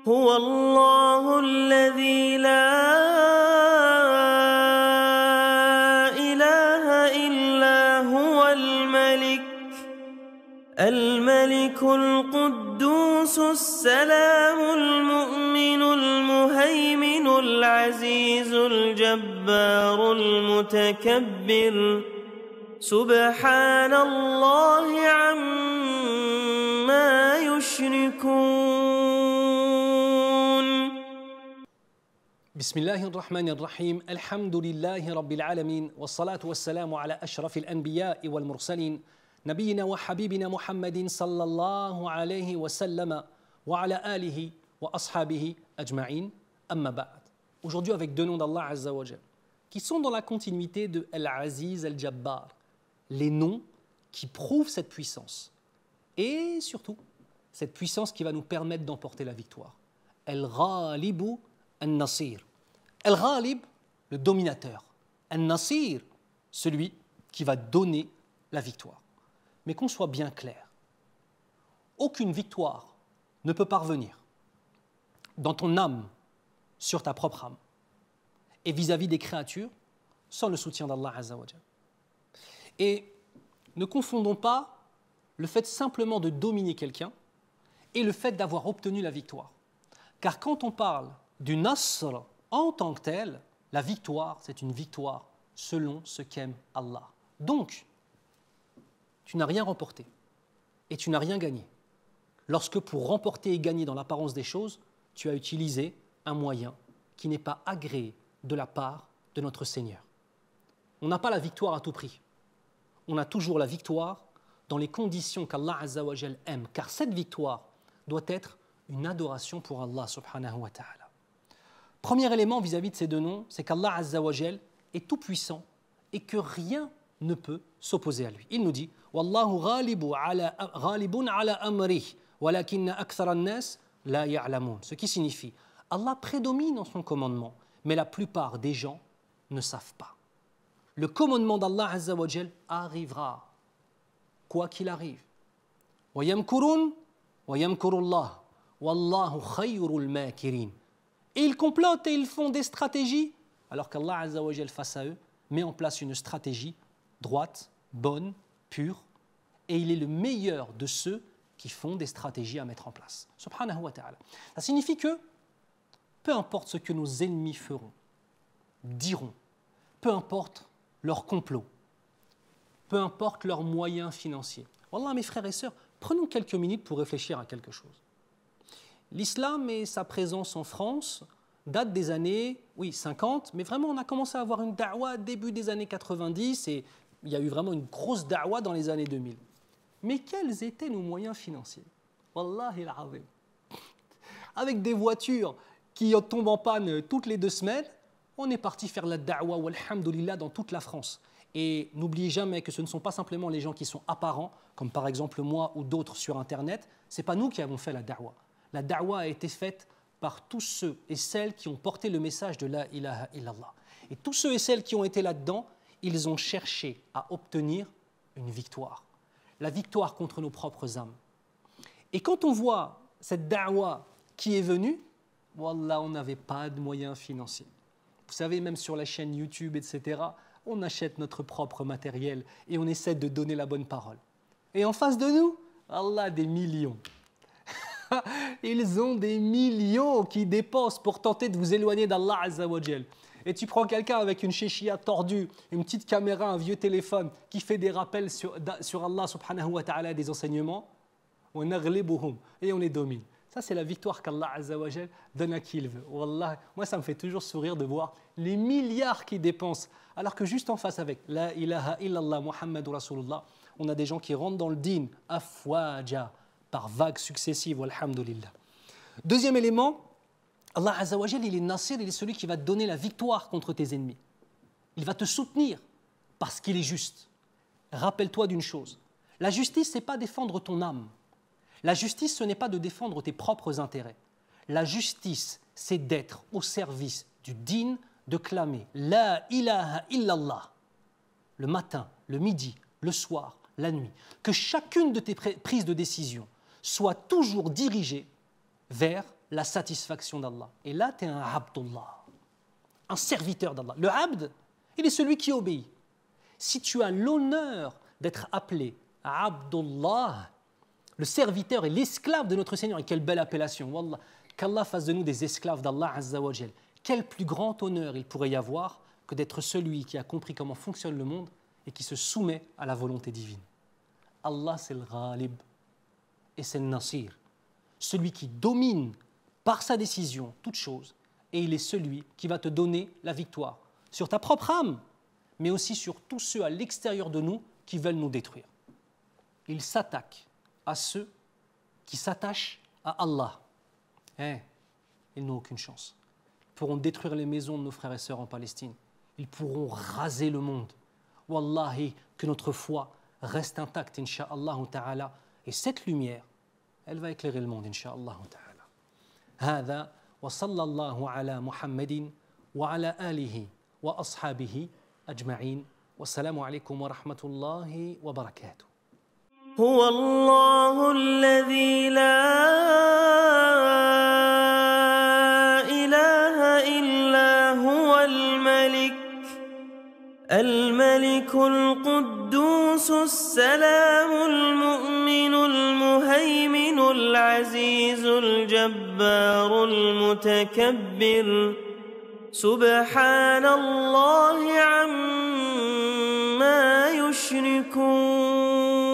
هو الله الذي لا إله إلا هو الملك القدوس السلام المؤمن المهيمن العزيز الجبار المتكبر سبحان الله عما يشركون. بسم الله الرحمن الرحيم. الحمد لله رب العالمين والصلاة والسلام على أشرف الأنبياء والمرسلين نبينا وحبيبنا محمد صلى الله عليه وسلم وعلى آله وأصحابه أجمعين. أما بعد. Aujourd'hui avec deux noms d'Allah Azza wa Jal qui sont dans la continuité de Al-Aziz Al-Jabbar, les noms qui prouvent cette puissance et surtout cette puissance qui va nous permettre d'emporter la victoire. Al-Ghalibu Al-Nasir. Al-Ghalib, le dominateur. Al-Nasir, celui qui va donner la victoire. Mais qu'on soit bien clair, aucune victoire ne peut parvenir dans ton âme, sur ta propre âme, et vis-à-vis des créatures, sans le soutien d'Allah Azza wa Jal. Et ne confondons pas le fait simplement de dominer quelqu'un et le fait d'avoir obtenu la victoire. Car quand on parle du Nasr en tant que tel, la victoire, c'est une victoire selon ce qu'aime Allah. Donc, tu n'as rien remporté et tu n'as rien gagné lorsque pour remporter et gagner dans l'apparence des choses, tu as utilisé un moyen qui n'est pas agréé de la part de notre Seigneur. On n'a pas la victoire à tout prix. On a toujours la victoire dans les conditions qu'Allah Azza wa Jal aime, car cette victoire doit être une adoration pour Allah subhanahu wa ta'ala. Premier élément vis-à-vis de ces deux noms, c'est qu'Allah Azza wa Jal est tout puissant et que rien ne peut s'opposer à lui. Il nous dit Wallahu ghalibun ala amrih walakinna akthara an-nas la ya'lamun. Ce qui signifie Allah prédomine en son commandement, mais la plupart des gens ne savent pas. Le commandement d'Allah Azza wa Jal arrivera, quoi qu'il arrive. Wa yamkurun wa yamkurullah wallahu khayrul makirin. Et ils complotent et ils font des stratégies, alors qu'Allah Azza wa Jal face à eux met en place une stratégie droite, bonne, pure, et il est le meilleur de ceux qui font des stratégies à mettre en place. Subhanahu wa ta'ala. Ça signifie que peu importe ce que nos ennemis feront, diront, peu importe leur complot, peu importe leurs moyens financiers. Wallah, mes frères et sœurs, prenons quelques minutes pour réfléchir à quelque chose. L'islam et sa présence en France datent des années, 50, mais vraiment on a commencé à avoir une da'wa début des années 90 et il y a eu vraiment une grosse da'wa dans les années 2000. Mais quels étaient nos moyens financiers? Wallahi al-azim. Avec des voitures qui tombent en panne toutes les 2 semaines, on est parti faire la da'wa, walhamdulillah, dans toute la France. Et n'oubliez jamais que ce ne sont pas simplement les gens qui sont apparents, comme par exemple moi ou d'autres sur Internet, ce n'est pas nous qui avons fait la da'wa. La da'wa a été faite par tous ceux et celles qui ont porté le message de la ilaha illallah. Et tous ceux et celles qui ont été là-dedans, ils ont cherché à obtenir une victoire. La victoire contre nos propres âmes. Et quand on voit cette da'wa qui est venue, wallah, on n'avait pas de moyens financiers. Vous savez, même sur la chaîne YouTube, etc., on achète notre propre matériel et on essaie de donner la bonne parole. Et en face de nous, Allah, des millions. Ils ont des millions qui dépensent pour tenter de vous éloigner d'Allah Azza wa Jal. Et tu prends quelqu'un avec une chéchia tordue, une petite caméra, un vieux téléphone qui fait des rappels sur Allah subhanahu wa ta'ala, des enseignements, et on les domine. Ça, c'est la victoire qu'Allah Azza wa Jal donne à qui il veut. Wallah, moi, ça me fait toujours sourire de voir les milliards qu'ils dépensent, alors que juste en face avec La ilaha illallah Muhammadur Rasulullah, on a des gens qui rentrent dans le din afwaja, par vagues successives, walhamdulillah. Deuxième élément, Allah Azza wa Jal, il est Nasir, il est celui qui va te donner la victoire contre tes ennemis. Il va te soutenir parce qu'il est juste. Rappelle-toi d'une chose, la justice, ce n'est pas défendre ton âme. La justice, ce n'est pas de défendre tes propres intérêts. La justice, c'est d'être au service du din, de clamer La ilaha illallah le matin, le midi, le soir, la nuit. Que chacune de tes prises de décision soit toujours dirigée vers la satisfaction d'Allah. Et là, tu es un abdullah, un serviteur d'Allah. Le abd, il est celui qui obéit. Si tu as l'honneur d'être appelé abdullah, le serviteur et l'esclave de notre Seigneur, et quelle belle appellation, wallah, qu'Allah fasse de nous des esclaves d'Allah Azza wa Jal. Quel plus grand honneur il pourrait y avoir que d'être celui qui a compris comment fonctionne le monde et qui se soumet à la volonté divine. Allah, c'est le Ghalib et c'est le Nasir, celui qui domine par sa décision toute chose, et il est celui qui va te donner la victoire sur ta propre âme, mais aussi sur tous ceux à l'extérieur de nous qui veulent nous détruire. Il s'attaque à ceux qui s'attachent à Allah. Ils n'ont aucune chance. Ils pourront détruire les maisons de nos frères et sœurs en Palestine. Ils pourront raser le monde. Wallahi, que notre foi reste intacte, incha'Allah ta'ala. Et cette lumière, elle va éclairer le monde, incha'Allah ta'ala. هذا وصلى الله على محمد وعلى آله وأصحابه أجمعين والسلام عليكم ورحمة الله وبركاته. هو الله الذي لا إله إلا هو الملك القدوس السلام المؤمن المهيمن العزيز الجبار المتكبر سبحان الله عما يشركون